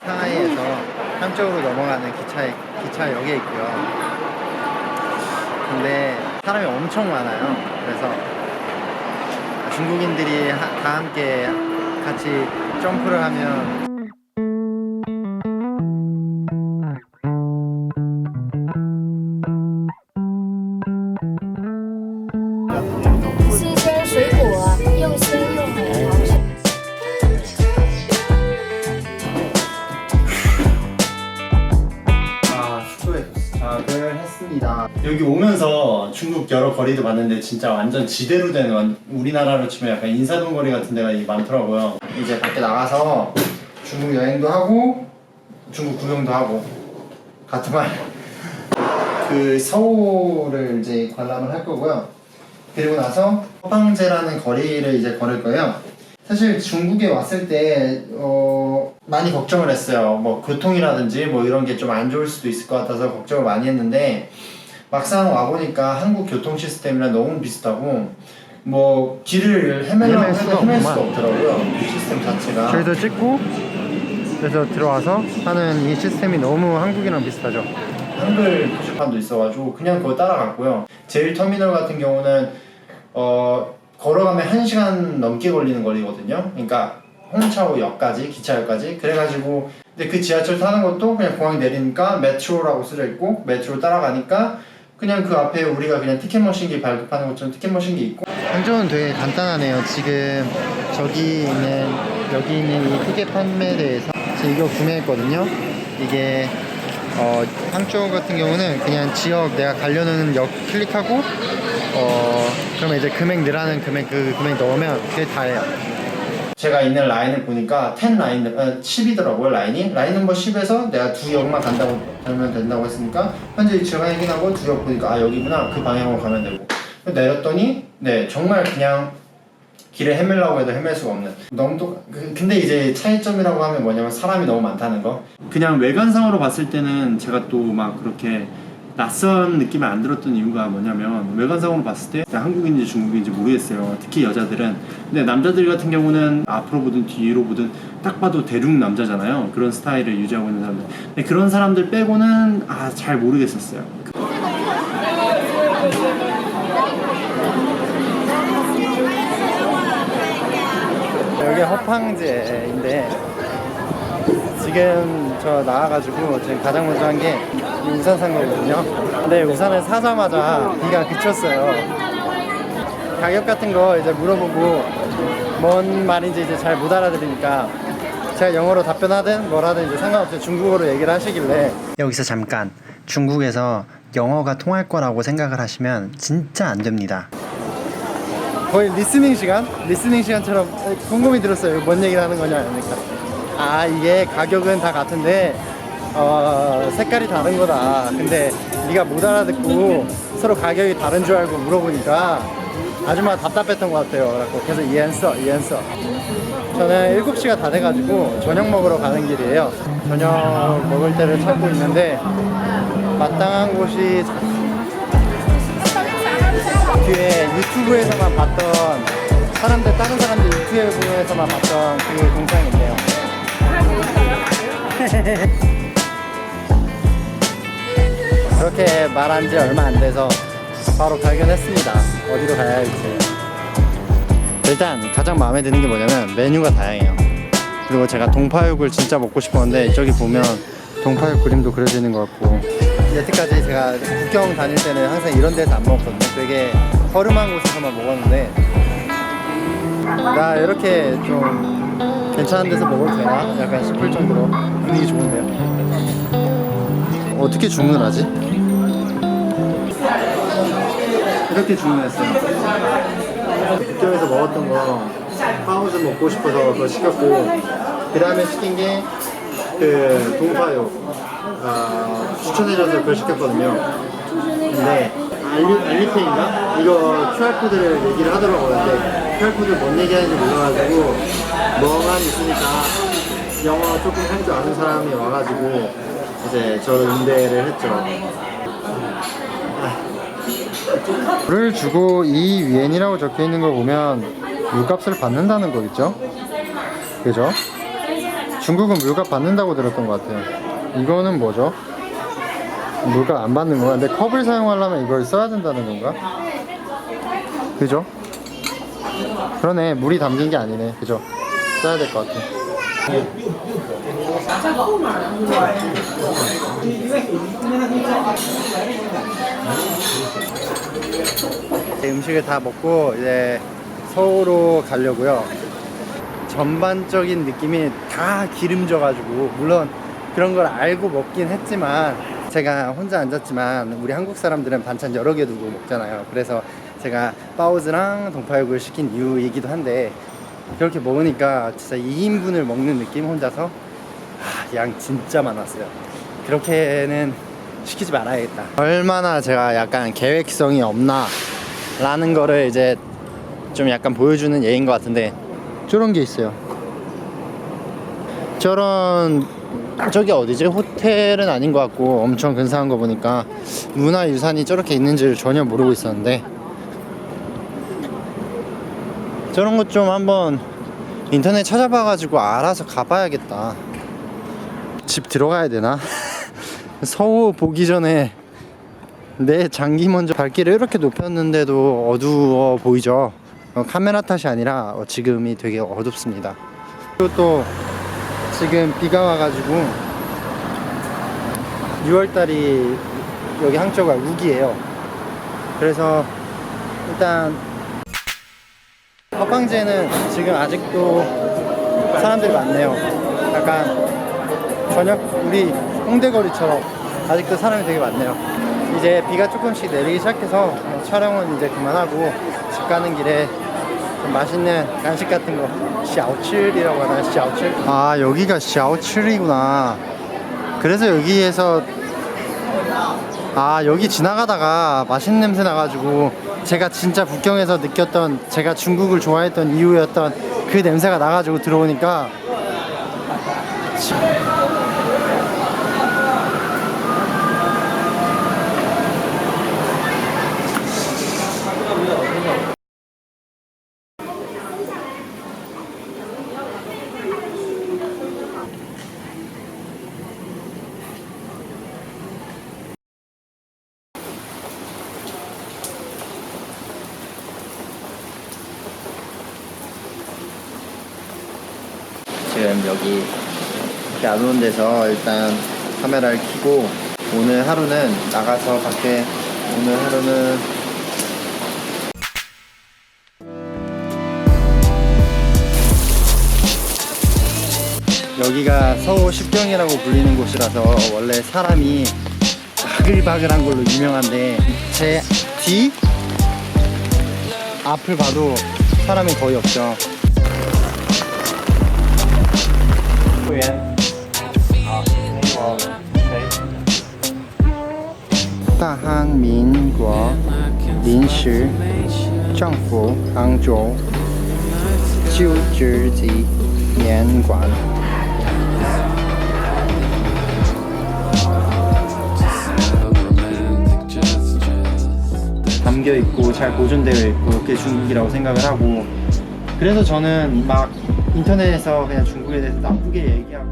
상하이에서 한쪽으로 넘어가는 기차역에 있고요. 근데 사람이 엄청 많아요. 그래서 중국인들이 다 함께 같이 점프를 하면 도착을 했습니다. 여기 오면서 중국 여러 거리도 봤는데 진짜 완전 지대로 된 우리나라로 치면 약간 인사동 거리 같은 데가 많더라고요. 이제 밖에 나가서 중국 여행도 하고 중국 구경도 하고 같은 말 그 서울을 이제 관람을 할 거고요. 그리고 나서 허방제라는 거리를 이제 걸을 거예요. 사실 중국에 왔을 때 많이 걱정을 했어요. 뭐 교통이라든지 뭐 이런 게 좀 안 좋을 수도 있을 것 같아서 걱정을 많이 했는데 막상 와보니까 한국 교통 시스템이랑 너무 비슷하고 뭐 길을 헤매려고 해도 헤맬 수가 없더라고요. 이 시스템 자체가. 저희도 찍고 그래서 들어와서 하는 이 시스템이 너무 한국이랑 비슷하죠. 한글 표지판도 있어가지고 그냥 그거 따라갔고요. 제일터미널 같은 경우는 걸어가면 1시간 넘게 걸리는 거리거든요. 그러니까 홍차오역까지, 기차역까지. 그래가지고 근데 그 지하철 타는 것도 그냥 공항 내리니까 메트로라고 쓰여 있고 메트로 따라가니까 그냥 그 앞에 우리가 그냥 티켓 머신기 발급하는 것처럼 티켓 머신기 있고. 항저우는 되게 간단하네요. 지금 여기 있는 이 티켓 판매대에서 제가 이거 구매했거든요. 이게 항저우 같은 경우는 그냥 지역 내가 가려는 역 클릭하고 그러면 이제 금액 늘하는 금액 그 금액 넣으면 그게 다예요. 제가 있는 라인을 보니까 10이더라고요. 라인 넘버 10에서 내가 두 역만 가면 된다고 했으니까 현재 위치를 확인하고 두 역 보니까 여기구나. 그 방향으로 가면 되고 내렸더니 네 정말 그냥 길에 헤매려고 해도 헤맬 수가 없는 너무 근데 이제 차이점이라고 하면 뭐냐면 사람이 너무 많다는 거. 그냥 외관상으로 봤을 때는 제가 또 막 그렇게 낯선 느낌이 안 들었던 이유가 뭐냐면 외관상으로 봤을 때 한국인인지 중국인인지 모르겠어요. 특히 여자들은. 근데 남자들 같은 경우는 앞으로 보든 뒤로 보든 딱 봐도 대륙 남자잖아요. 그런 스타일을 유지하고 있는 사람들. 근데 그런 사람들 빼고는 잘 모르겠었어요. 여기 허팡제인데 지금 저 나와가지고 지금 가장 먼저 한 게 우산 산 거거든요. 근데 우산을 사자마자 비가 그쳤어요. 가격 같은 거 이제 물어보고 뭔 말인지 이제 잘 못 알아들으니까 제가 영어로 답변하든 뭘 하든 이제 상관없이 중국어로 얘기를 하시길래. 여기서 잠깐, 중국에서 영어가 통할 거라고 생각을 하시면 진짜 안 됩니다. 거의 리스닝 시간처럼 곰곰이 들었어요. 뭔 얘기를 하는 거냐 그러니까 이게 가격은 다 같은데 색깔이 다른 거다. 근데 네가 못 알아듣고 서로 가격이 다른 줄 알고 물어보니까 아줌마가 답답했던 것 같아요. 그래서 이해했어. 저는 7시가 다 돼가지고 저녁 먹으러 가는 길이에요. 저녁 먹을 때를 찾고 있는데 마땅한 곳이 뒤에 유튜브에서만 봤던 다른 사람들 유튜브에서만 봤던 그 동상이 있네요. 그렇게 말한 지 얼마 안 돼서 바로 발견했습니다. 어디로 가야 할지. 일단 가장 마음에 드는 게 뭐냐면 메뉴가 다양해요. 그리고 제가 동파육을 진짜 먹고 싶었는데 저기 보면 동파육 그림도 그려져 있는 것 같고. 여태까지 제가 국경 다닐 때는 항상 이런 데서 안 먹었거든요. 되게 허름한 곳에서만 먹었는데 나 이렇게 좀 괜찮은 데서 먹어도 되나? 약간 싶을 정도로 분위기 좋은데요. 어떻게 주문하지? 이렇게 주문했어요. 국경에서 먹었던 거 파우즈 먹고 싶어서 그거 시켰고 그 다음에 시킨 게 그 동파육 추천해줘서 그걸 시켰거든요. 근데 알리페이인가? 이거 QR코드를 얘기를 하더라고요. 근데 QR코드를 뭔 얘기하는지 몰라가지고 멍하니 있으니까 영어 조금 할 줄 아는 사람이 와가지고 이제 저를 응대를 했죠. 물을 주고 이 위엔이라고 적혀있는 거 보면 물값을 받는다는 거겠죠? 그죠? 중국은 물값 받는다고 들었던 것 같아요. 이거는 뭐죠? 물값 안 받는 거야? 근데 컵을 사용하려면 이걸 써야 된다는 건가? 그죠? 그러네. 물이 담긴 게 아니네. 그죠? 써야 될 것 같아. 음식을 다 먹고 이제 서울로 가려고요. 전반적인 느낌이 다 기름져가지고, 물론 그런 걸 알고 먹긴 했지만, 제가 혼자 앉았지만 우리 한국 사람들은 반찬 여러 개 두고 먹잖아요. 그래서 제가 바오즈랑 동파육을 시킨 이유이기도 한데, 그렇게 먹으니까 진짜 2인분을 먹는 느낌. 혼자서 양 진짜 많았어요. 그렇게는 시키지 말아야겠다. 얼마나 제가 약간 계획성이 없나 라는 거를 이제 좀 약간 보여주는 예인 것 같은데, 저런 게 있어요. 저런, 저기 어디지? 호텔은 아닌 것 같고 엄청 근사한 거 보니까 문화유산이 저렇게 있는지를 전혀 모르고 있었는데, 저런 것 좀 한번 인터넷 찾아봐가지고 알아서 가봐야겠다. 집 들어가야 되나? 서호 보기 전에 내 장기 먼저 밝기를 이렇게 높였는데도 어두워 보이죠? 카메라 탓이 아니라 지금이 되게 어둡습니다. 그리고 또 지금 비가 와가지고 6월달이 여기 항저우가 우기예요. 그래서 일단 헛방지에는 지금 아직도 사람들이 많네요. 약간 저녁 우리 홍대거리처럼 아직도 사람이 되게 많네요. 이제 비가 조금씩 내리기 시작해서 촬영은 이제 그만하고 집 가는 길에 좀 맛있는 간식 같은 거, 샤오츠리라고 하나요? 샤오츠? 아, 여기가 샤오츠리구나. 그래서 여기에서, 아, 여기 지나가다가 맛있는 냄새 나가지고 제가 진짜 북경에서 느꼈던, 제가 중국을 좋아했던 이유였던 그 냄새가 나가지고 들어오니까 지금 여기 이렇게 안 오는 데서 일단 카메라를 켜고, 오늘 하루는 나가서 밖에, 오늘 하루는 여기가 서호 십경이라고 불리는 곳이라서 원래 사람이 바글바글한 걸로 유명한데, 제 뒤 앞을 봐도 사람이 거의 없죠. 会员，好，我大韩民国临时政府杭州旧址纪念馆。 담겨 있고 잘 보존되어 있고, 그게 중국이라고 생각을 하고, 그래서 저는 막 인터넷에서 그냥 중국에 대해서 나쁘게 얘기하고